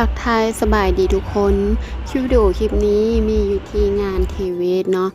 ทักทายสบายดีทุกคนคลิปวิดีโอคลิปนี้มีอยู่ที่งานเทเวศเนาะ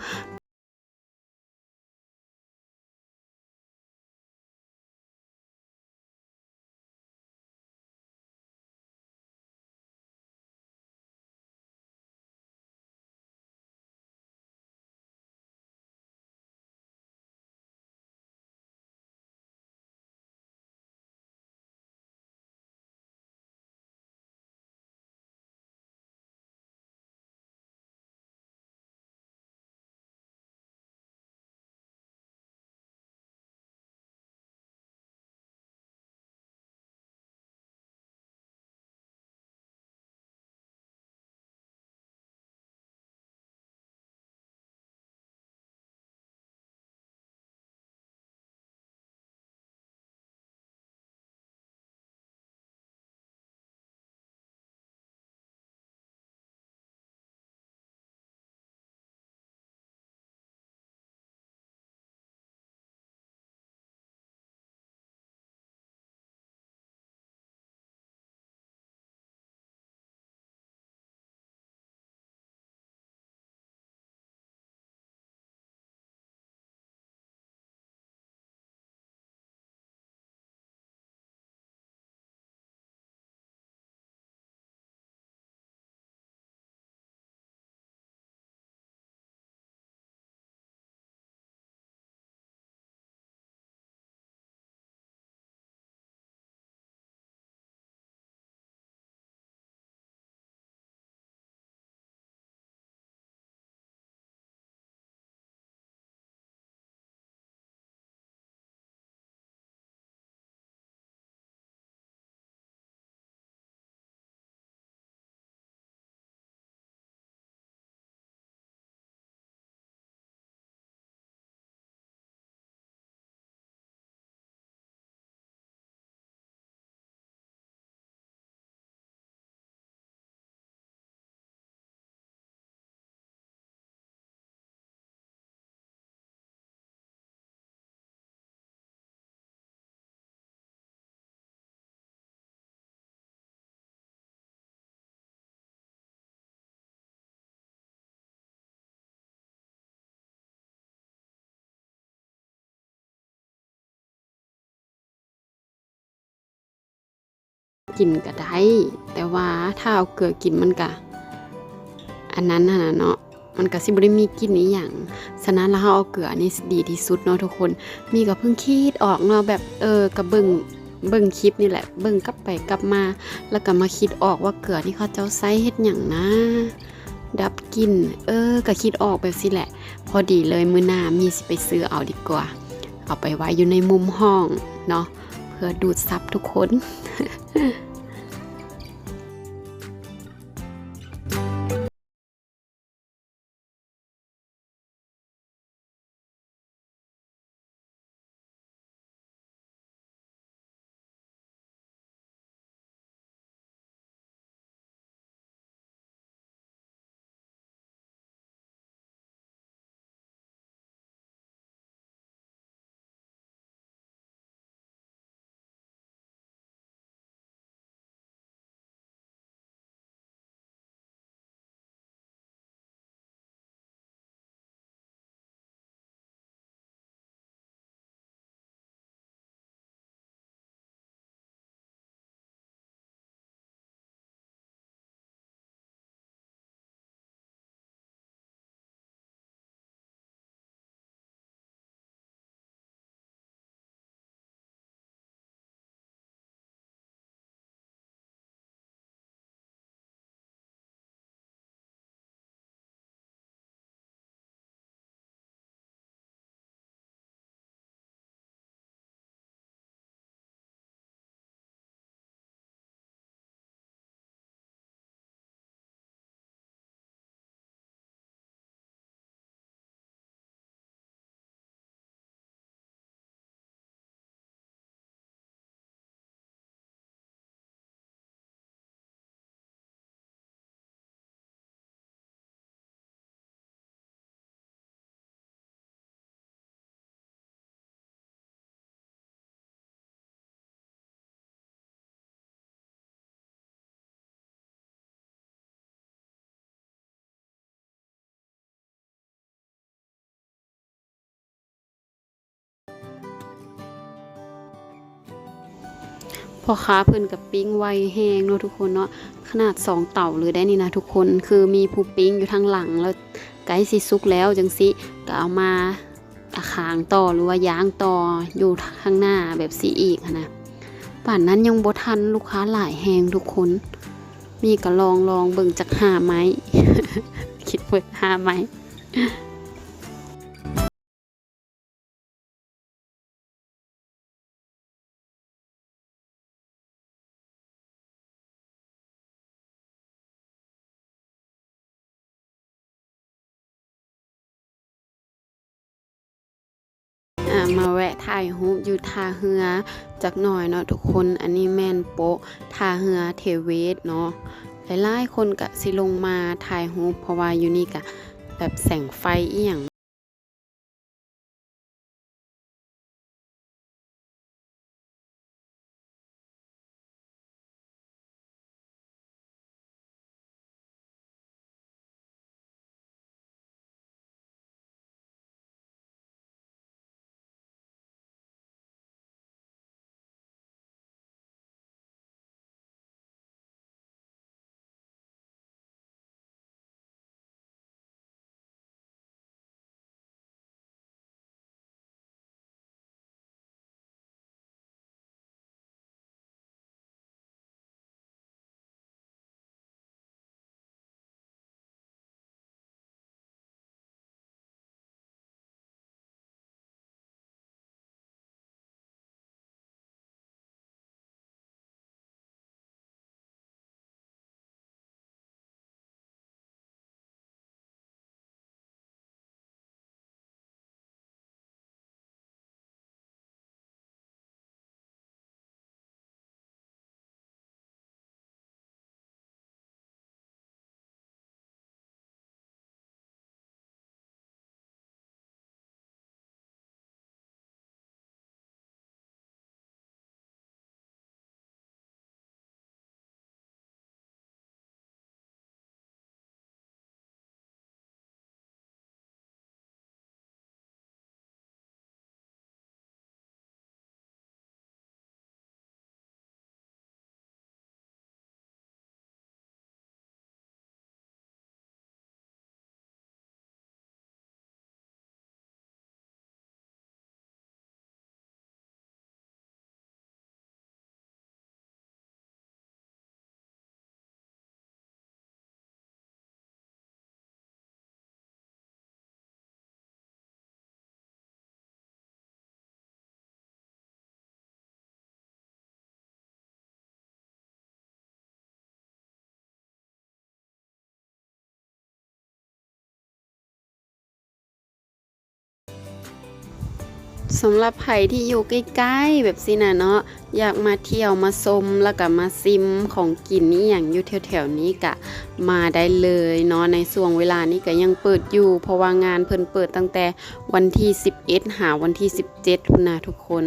กินก็ได้แต่ว่าถ้าเอาเกลือกินมันก็อันนั้นน่ะเนาะมันก็สิบ่ได้มีกลิ่นอีหยังฉะนั้นแล้วเราเอาเกลือนี่ดีที่สุดเนาะทุกคนมีก็เพิ่งคิดออกเนาะแบบก็เบิ่งคลิปนี่แหละเบิ่งกลับไปกลับมาแล้วก็มาคิดออกว่าเกลือที่เขาเจ้าใช้เฮ็ดหยังนะดับกลิ่นก็คิดออกแบบสิแหละพอดีเลยมื้อหน้ามีสิไปซื้อเอาดีกว่าเอาไปไว้อยู่ในมุมห้องเนาะเพื่อดูดซับทุกคน พ่อค้าเพิ่นก็ปิ้งไวแฮงเนาะทุกคนเนาะขนาด2เต่าเลยได้นี่นะทุกคนคือมีผู้ปิ้งอยู่ทางหลังแล้วใกล้สิสุกแล้วจังซี่ก็เอามาขางต่อหรือว่าย่างต่ออยู่ข้างหน้าแบบสิอีกนะป่านนั้นยังบ่ทันลูกค้าหลายแฮงทุกคนมีก็ลองเบิ่งจัก5ไม้ คิดเบิ่ง5ไม้มาแวะถ่ายรูปอยู่ท่าเรือจักหน่อยเนาะทุกคนอันนี้แม่นโป๊ะท่าเรือเทเวศเนาะหลายๆคนก็สิลงมาถ่ายรูปเพราะว่าอยู่นี่ก็แบบแสงไฟอีหยังสำหรับไผที่อยู่ใกล้ๆแบบสิน่ะเนาะอยากมาเที่ยวมาชมแล้วก็มาซิมของกินนี่หยังอยู่แถวๆนี้ก็มาได้เลยเนาะในช่วงเวลานี้ก็ยังเปิดอยู่เพราะว่างานเพิ่นเปิดตั้งแต่วันที่11หาวันที่17พุ่นน่ะทุกคน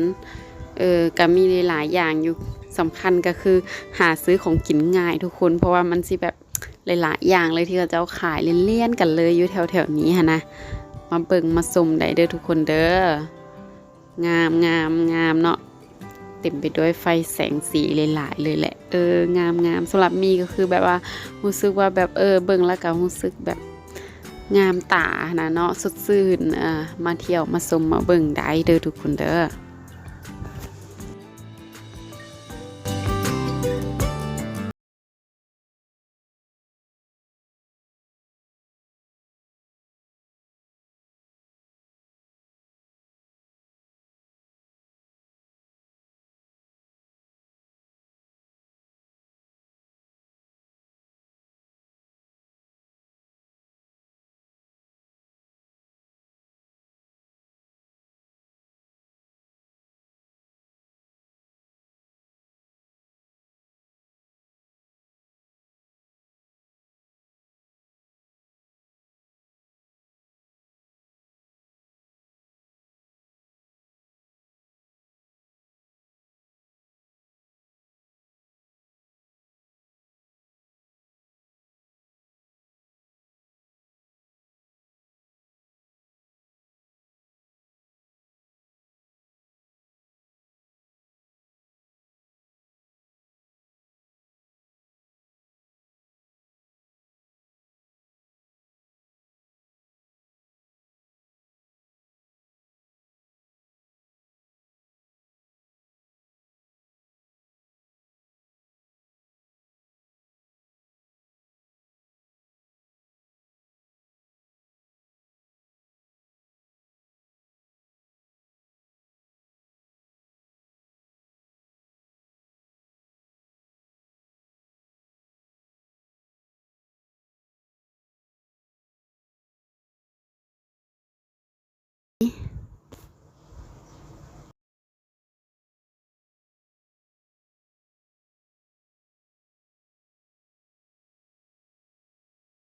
ก็มีหลายๆอย่างอยู่สำคัญก็คือหาซื้อของกินง่ายทุกคนเพราะว่ามันสิแบบหลายๆอย่างเลยที่เขาจะขายเลี่ยนๆกันเลยอยู่แถวๆนี้หั่นนะมาเบิ่งมาชมได้เด้อทุกคนเด้องามเนาะเต็มไปด้วยไฟแสงสีหลายๆเลยแหละงามสำหรับมีก็คือแบบว่ารู้สึกว่าแบบเบิ่งแล้วก็รู้สึกแบบงามตานะเนาะสดชื่นมาเที่ยวมาชมมาเบิ่งได้เด้อทุกคนเด้อ